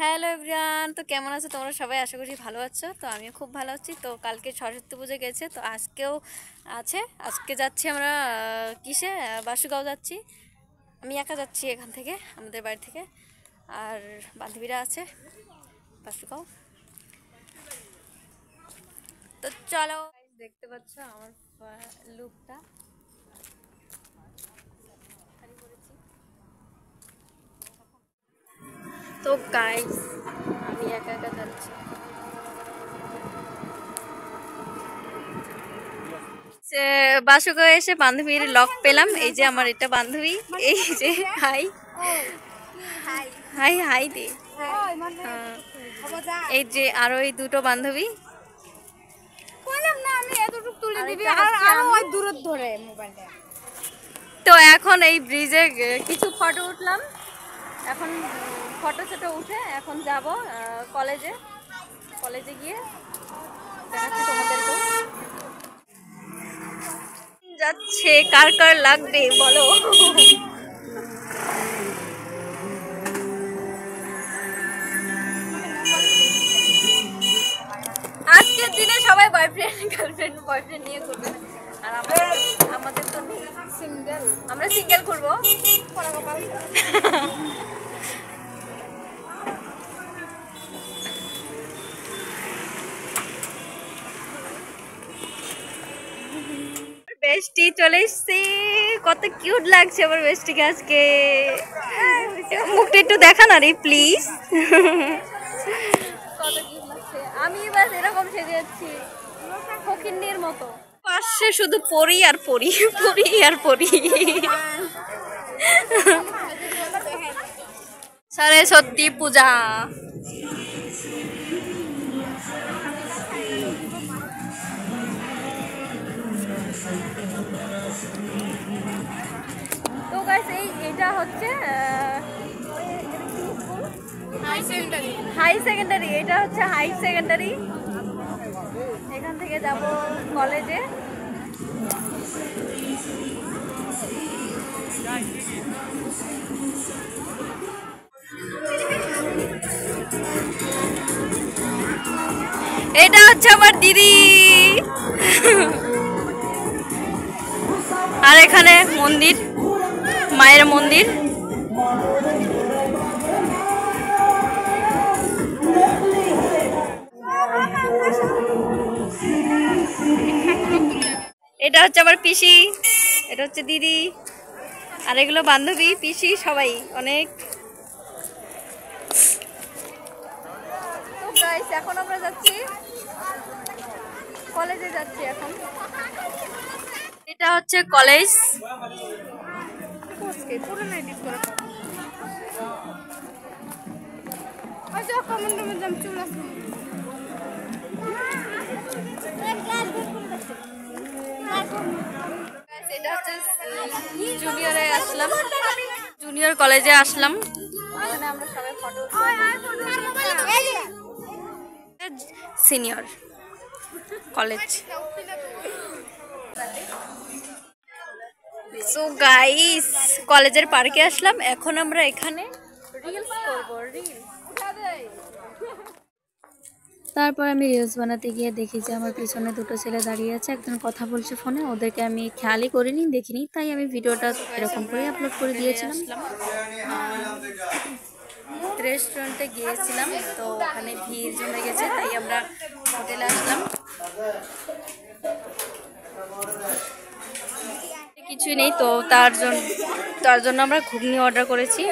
Hello everyone, তো কেমন আছো তোমরা সবাই? আশা করি ভালো আছো। তো আমিও খুব ভালো আছি। তো কালকে সরস্বতী পুজো গেছে, তো আজকেও আছে। আজকে যাচ্ছি আমরা কিসে, বাসুগাঁও যাচ্ছি। আমি একা যাচ্ছি এখান থেকে, আমাদের বাড়ি থেকে। আর বান্ধবীরা আছে বাসুগাঁও। তো চলো, দেখতে পাচ্ছ আমার লুকটা। তো গাইস, আমি একা একা যাচ্ছি। বাসুগাঁও এসে বান্ধবীর লক পেলাম। এই যে আমার এটা বান্ধবী, এই যে হাই হাই হাই দে। এই যে আরো এই দুটো বান্ধবী। তো এখন এই ব্রিজে কিছু ফটো উঠলাম। এখন ফটো ফটো উঠে এখন যাব কলেজে। কলেজে গিয়ে দেখাচ্ছি তোমাদেরকেও। যাচ্ছে, কার কার লাগবে বলো। আজকের দিনে সবাই বয়ফ্রেন্ড গার্লফ্রেন্ড বয়ফ্রেন্ড নিয়ে ঘুরবে, আর আমাদের তো সিঙ্গেল। আমরা সিঙ্গেল ঘুরবো। বেস্টি চলে এসছি, কত কিউট লাগছে আমার বেস্টিকে আজকে। মুখটা একটু দেখা না রে প্লিজ। কত কিউট লাগছে। আমি বাস এরকম সেজে যাচ্ছি ফকিন্নির মতো। পাশে শুধু পরি আর পরি, পরি আর পরি। সরস্বতী পূজা। তো গাইস, এটা হচ্ছে হাই সেকেন্ডারি। এটা হচ্ছে হাই সেকেন্ডারি। এখান থেকে যাব কলেজে। এটা হচ্ছে আমার দিদি। আর এখানে মন্দির, মায়ের মন্দির। এটা হচ্ছে আমার পিসি, এটা হচ্ছে দিদি, আর এগুলো বান্ধবী, পিসি সবাই অনেক। তো গাইস, এখন আমরা যাচ্ছি কলেজে, যাচ্ছি এখন। এটা হচ্ছে কলেজ। এটা হচ্ছে জুনিয়রে আসলাম, জুনিয়র কলেজে আসলাম। এখানে আমরা সবাই photo, senior college. So guys, কলেজের পার্কে আসলাম। এখন আমরা এখানে রিলস করব। তারপর আমি রিলস বানাতে গিয়ে দেখি যে আমার পিছনে দুটো ছেলে দাঁড়িয়ে আছে, একজন কথা বলছে ফোনে। ওদেরকে আমি খেয়ালই করিনি, দেখিনি, তাই আমি ভিডিওটা এরকম করে আপলোড করে দিয়েছিলাম। রেস্টুরেন্টে গিয়েছিলাম, তো ওখানে ভিড় জমে গেছে, তাই আমরা হোটেলে আসলাম। কিছুই নেই, তো তার জন্য আমরা ঘুগনি অর্ডার করেছি।